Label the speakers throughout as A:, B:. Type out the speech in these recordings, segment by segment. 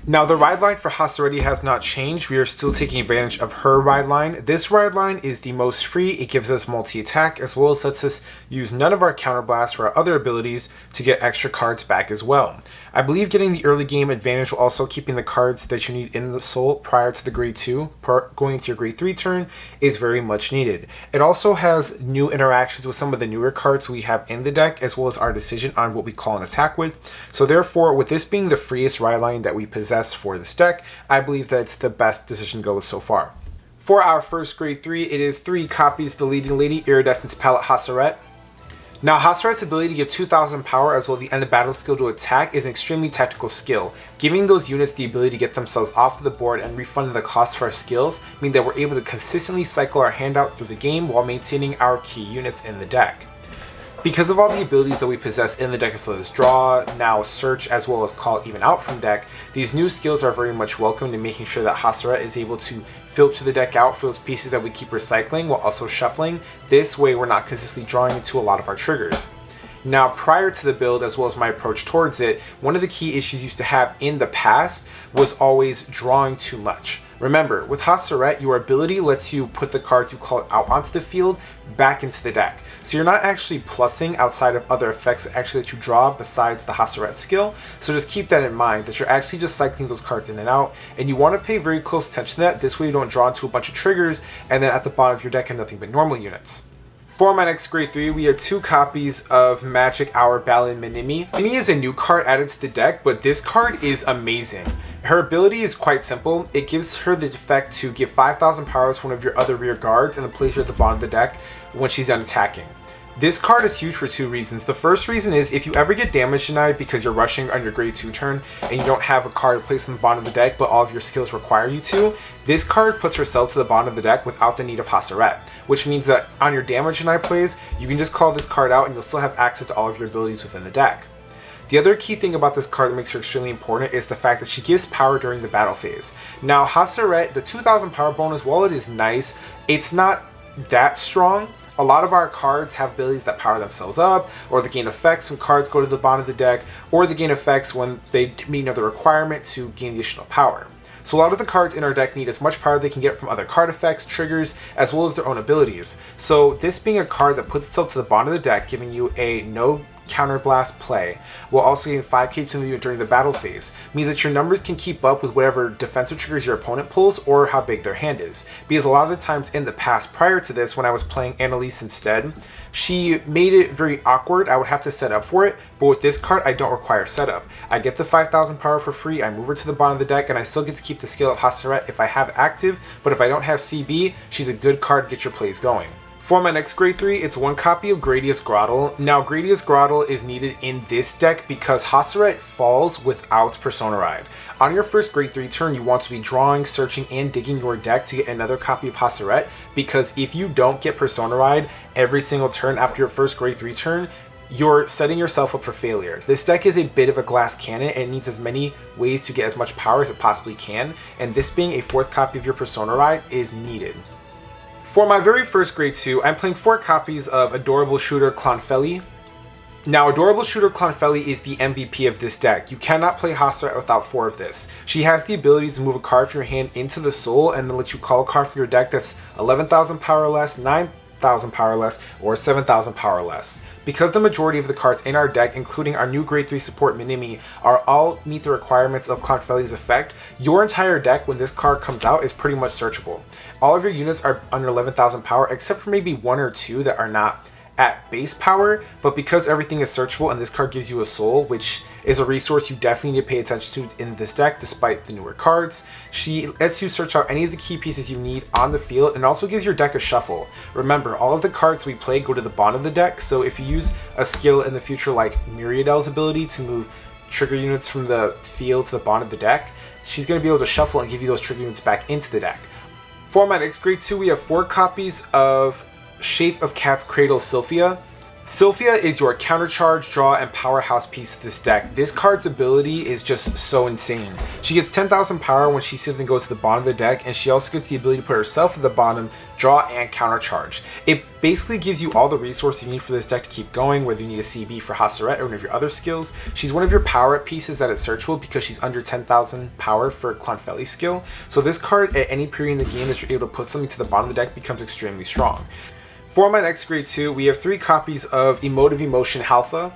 A: Now the ride line for Haseritt has not changed. We are still taking advantage of her ride line. This ride line is the most free. It gives us multi-attack as well as lets us use none of our counterblast for our other abilities to get extra cards back as well. I believe getting the early game advantage will also keeping the cards that you need in the soul prior to the grade 2 going into your grade 3 turn is very much needed. It also has new interactions with some of the newer cards we have in the deck as well as our decision on what we call an attack with. So therefore, with this being the freest ride line that we possess for this deck, I believe that it's the best decision to go with so far. For our first grade 3, it is 3 copies the leading lady, IridescencePalette Haseritt. Now, Haseritt's ability to give 2,000 power as well as the end of battle skill to attack is an extremely tactical skill. Giving those units the ability to get themselves off of the board and refunding the cost of our skills mean that we're able to consistently cycle our handout through the game while maintaining our key units in the deck. Because of all the abilities that we possess in the deck as well as draw, now search, as well as call even out from deck, these new skills are very much welcomed in making sure that Haseritt is able to filter the deck out for those pieces that we keep recycling while also shuffling. This way we're not consistently drawing into a lot of our triggers. Now, prior to the build, as well as my approach towards it, one of the key issues I used to have in the past was always drawing too much. Remember, with Haseritt, your ability lets you put the cards you call out onto the field back into the deck. So you're not actually plussing outside of other effects that actually let you draw besides the Haseritt skill. So just keep that in mind, that you're actually just cycling those cards in and out, and you want to pay very close attention to that. This way you don't draw into a bunch of triggers, and then at the bottom of your deck have nothing but normal units. For my next grade 3, we have 2 copies of Magic Hour Balin Minimi. Minimi is a new card added to the deck, but this card is amazing. Her ability is quite simple. It gives her the effect to give 5,000 power to one of your other rear guards and place her at the bottom of the deck when she's done attacking. This card is huge for 2 reasons. The first reason is if you ever get damage denied because you're rushing on your grade 2 turn and you don't have a card placed on the bottom of the deck but all of your skills require you to, this card puts herself to the bottom of the deck without the need of Haseritt, which means that on your damage denied plays, you can just call this card out and you'll still have access to all of your abilities within the deck. The other key thing about this card that makes her extremely important is the fact that she gives power during the battle phase. Now, Haseritt, the 2,000 power bonus, while it is nice, it's not that strong. A lot of our cards have abilities that power themselves up, or they gain effects when cards go to the bottom of the deck, or they gain effects when they meet another requirement to gain the additional power. So a lot of the cards in our deck need as much power they can get from other card effects, triggers, as well as their own abilities. So this being a card that puts itself to the bottom of the deck, giving you a no counterblast play, while also getting 5k to the unit during the battle phase, means that your numbers can keep up with whatever defensive triggers your opponent pulls or how big their hand is. Because a lot of the times in the past, prior to this, when I was playing Annalise instead, she made it very awkward. I would have to set up for it, but with this card, I don't require setup. I get the 5,000 power for free, I move her to the bottom of the deck, and I still get to keep the skill of Haseritt if I have active, but if I don't have CB, she's a good card to get your plays going. For my next grade 3, it's 1 copy of Gradius Grottle. Now, Gradius Grottle is needed in this deck because Haseritt falls without Persona Ride. On your first grade 3 turn, you want to be drawing, searching, and digging your deck to get another copy of Haseritt, because if you don't get Persona Ride every single turn after your first grade 3 turn, you're setting yourself up for failure. This deck is a bit of a glass cannon and it needs as many ways to get as much power as it possibly can, and this being a 4th copy of your Persona Ride is needed. For my very first grade 2, I'm playing 4 copies of Adorable Shooter Clonfelli. Now, Adorable Shooter Clonfelli is the MVP of this deck. You cannot play Haseritt without 4 of this. She has the ability to move a card from your hand into the soul and then let you call a card from your deck that's 11,000 power less, 9,000 power less, or 7,000 power less. Because the majority of the cards in our deck, including our new grade 3 support Minimi, are all meet the requirements of Clonfelli's effect, your entire deck when this card comes out is pretty much searchable. All of your units are under 11,000 power except for maybe 1 or 2 that are not at base power, but because everything is searchable and this card gives you a soul, which is a resource you definitely need to pay attention to in this deck despite the newer cards, she lets you search out any of the key pieces you need on the field and also gives your deck a shuffle. Remember, all of the cards we play go to the bottom of the deck, so if you use a skill in the future like Myriadel's ability to move trigger units from the field to the bottom of the deck, she's going to be able to shuffle and give you those trigger units back into the deck. For my next grade 2, we have 4 copies of Shape of Cat's Cradle Sylphia. Sylphia is your countercharge, draw, and powerhouse piece of this deck. This card's ability is just so insane. She gets 10,000 power when she simply goes to the bottom of the deck, and she also gets the ability to put herself at the bottom, draw, and countercharge. It basically gives you all the resources you need for this deck to keep going, whether you need a CB for Haseritt or one of your other skills. She's one of your power up pieces that is searchable because she's under 10,000 power for Clonfelli's skill. So this card, at any period in the game that you're able to put something to the bottom of the deck, becomes extremely strong. For my next grade 2, we have 3 copies of Emotive Emotion Halpha.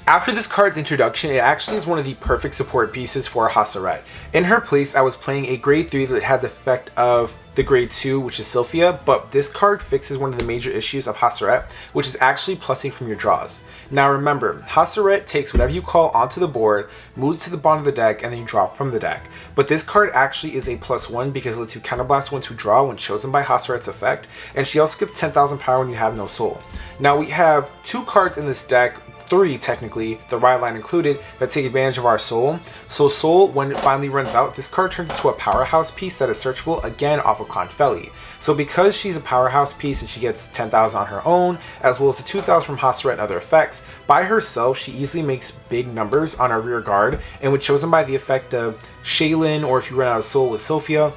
A: After this card's introduction, it actually is one of the perfect support pieces for Haseritt. In her place, I was playing a grade 3 that had the effect of the grade 2, which is Sylphia, but this card fixes one of the major issues of Haseritt, which is actually plussing from your draws. Now remember, Haseritt takes whatever you call onto the board, moves it to the bottom of the deck, and then you draw from the deck. But this card actually is a +1 because it lets you counterblast once you draw when chosen by Haseritt's effect, and she also gets 10,000 power when you have no soul. Now we have 2 cards in this deck, 3 technically, the ride line included, that take advantage of our soul. So soul, when it finally runs out, this card turns into a powerhouse piece that is searchable again off of Clonfelli. So because she's a powerhouse piece and she gets 10,000 on her own, as well as the 2,000 from Haseritt and other effects, by herself she easily makes big numbers on our rear guard, and when chosen by the effect of Shaylin, or if you run out of soul with Sylphia,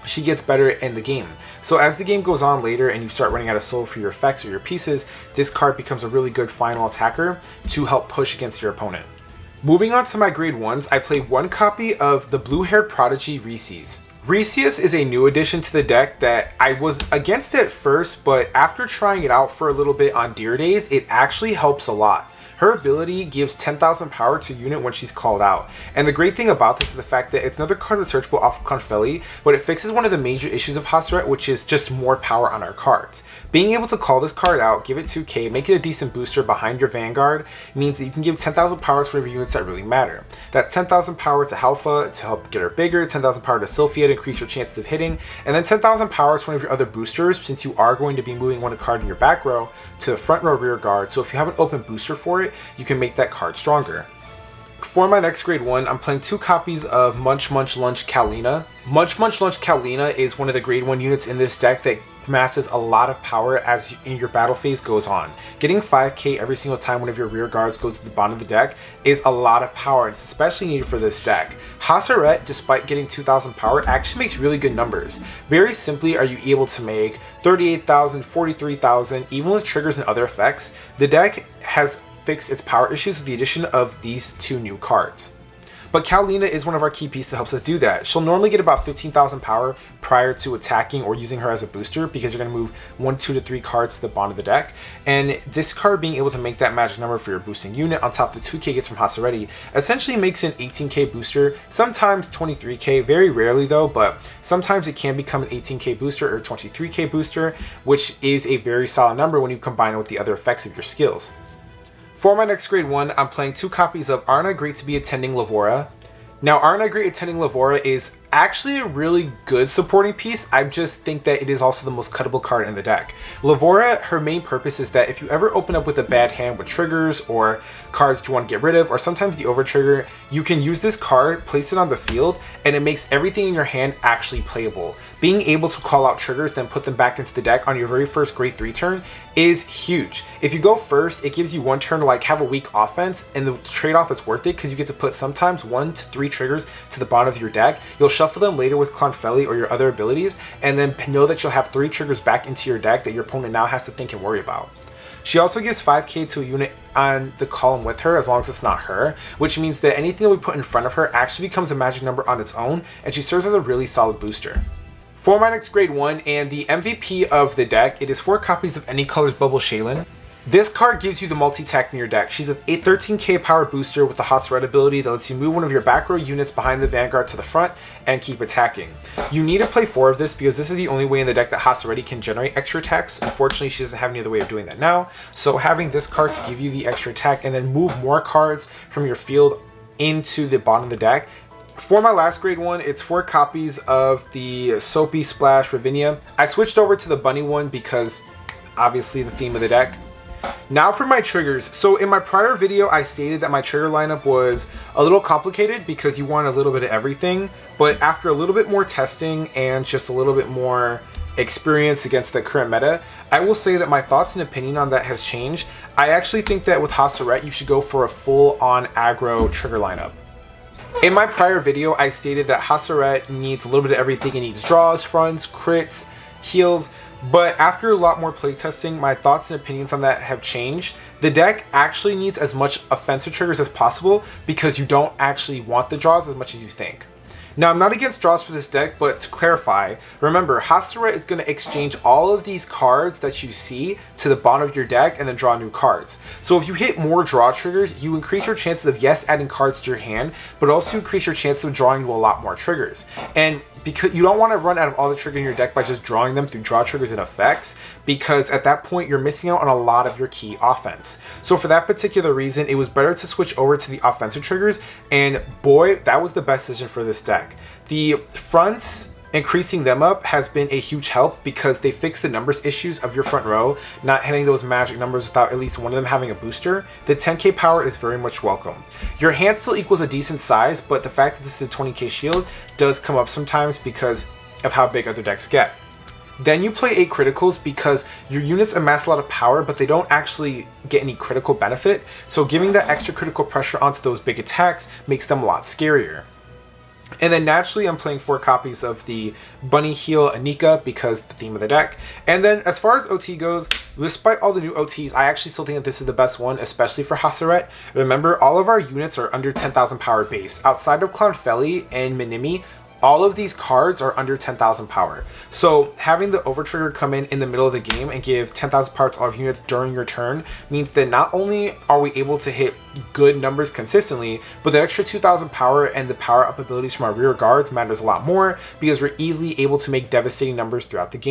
A: she gets better in the game. So as the game goes on later and you start running out of soul for your effects or your pieces, this card becomes a really good final attacker to help push against your opponent. Moving on to my grade 1s, I played 1 copy of the blue-haired prodigy Reese's. Reese's is a new addition to the deck that I was against at first, but after trying it out for a little bit on Deer Days, it actually helps a lot. Her ability gives 10,000 power to a unit when she's called out. And the great thing about this is the fact that it's another card that's searchable off of Clonfelli, but it fixes one of the major issues of Haseritt, which is just more power on our cards. Being able to call this card out, give it 2k, make it a decent booster behind your Vanguard, means that you can give 10,000 power to whatever units that really matter. That's 10,000 power to Halpha to help get her bigger, 10,000 power to Sylphia to increase your chances of hitting, and then 10,000 power to one of your other boosters, since you are going to be moving one card in your back row to the front row rear guard, so if you have an open booster for it, you can make that card stronger. For my next grade 1, I'm playing 2 copies of Munch Munch Lunch Kalina. Munch Munch Lunch Kalina is one of the grade 1 units in this deck that masses a lot of power as in your battle phase goes on. Getting 5k every single time one of your rear guards goes to the bottom of the deck is a lot of power, and it's especially needed for this deck. Haseritt, despite getting 2,000 power, actually makes really good numbers. Very simply are you able to make 38,000, 43,000, even with triggers and other effects. The deck has fixed its power issues with the addition of these 2 new cards. But Kalina is one of our key pieces that helps us do that. She'll normally get about 15,000 power prior to attacking or using her as a booster because you're going to move 1, 2 to 3 cards to the bottom of the deck. And this card being able to make that magic number for your boosting unit on top of the 2k gets from Haseritt essentially makes an 18k booster, sometimes 23k, very rarely though, but sometimes it can become an 18k booster or 23k booster, which is a very solid number when you combine it with the other effects of your skills. For my next grade 1, I'm playing 2 copies of Arna Great to be Attending Lavora. Now, Arna Great Attending Lavora is actually a really good supporting piece. I just think that it is also the most cuttable card in the deck. Lavora, her main purpose is that if you ever open up with a bad hand with triggers or cards that you want to get rid of, or sometimes the over trigger, you can use this card, place it on the field, and it makes everything in your hand actually playable. Being able to call out triggers, then put them back into the deck on your very first grade 3 turn is huge. If you go first, it gives you 1 turn to like have a weak offense, and the trade-off is worth it because you get to put sometimes 1 to 3 triggers to the bottom of your deck. You'll shuffle them later with Clonfelli or your other abilities, and then know that you'll have 3 triggers back into your deck that your opponent now has to think and worry about. She also gives 5k to a unit on the column with her, as long as it's not her, which means that anything that we put in front of her actually becomes a magic number on its own, and she serves as a really solid booster. For my next grade 1 and the MVP of the deck, it is 4 copies of Any Colors Bubble Shaylin. This card gives you the multi-attack in your deck. She's a 13k power booster with the Haseritt ability that lets you move one of your back row units behind the Vanguard to the front and keep attacking. You need to play 4 of this because this is the only way in the deck that Haseritt can generate extra attacks. Unfortunately, she doesn't have any other way of doing that now. So having this card to give you the extra attack and then move more cards from your field into the bottom of the deck. For my last grade 1, it's 4 copies of the Soapy Splash Ravinia. I switched over to the bunny one because obviously the theme of the deck. Now for my triggers. So in my prior video, I stated that my trigger lineup was a little complicated because you want a little bit of everything. But after a little bit more testing and just a little bit more experience against the current meta, I will say that my thoughts and opinion on that has changed. I actually think that with Haseritt, you should go for a full-on aggro trigger lineup. In my prior video, I stated that Haseritt needs a little bit of everything. It needs draws, fronts, crits, heals, but after a lot more playtesting, my thoughts and opinions on that have changed. The deck actually needs as much offensive triggers as possible because you don't actually want the draws as much as you think. Now, I'm not against draws for this deck, but to clarify, remember, Haseritt is going to exchange all of these cards that you see to the bottom of your deck and then draw new cards. So if you hit more draw triggers, you increase your chances of, yes, adding cards to your hand, but also increase your chances of drawing to a lot more triggers. And because you don't want to run out of all the triggers in your deck by just drawing them through draw triggers and effects, because at that point you're missing out on a lot of your key offense. So for that particular reason, it was better to switch over to the offensive triggers, and boy, that was the best decision for this deck. The fronts, increasing them up has been a huge help because they fix the numbers issues of your front row, not hitting those magic numbers without at least one of them having a booster. The 10k power is very much welcome. Your hand still equals a decent size, but the fact that this is a 20k shield does come up sometimes because of how big other decks get. Then you play 8 criticals because your units amass a lot of power, but they don't actually get any critical benefit, so giving that extra critical pressure onto those big attacks makes them a lot scarier. And then naturally I'm playing 4 copies of the Bunny Heal Anika because the theme of the deck. And then as far as OT goes, despite all the new OTs, I actually still think that this is the best one, especially for Haseritt. Remember, all of our units are under 10,000 power base. Outside of Clownfelli and Minimi, all of these cards are under 10,000 power. So having the over trigger come in the middle of the game and give 10,000 power to all of your units during your turn means that not only are we able to hit good numbers consistently, but the extra 2,000 power and the power up abilities from our rear guards matters a lot more because we're easily able to make devastating numbers throughout the game.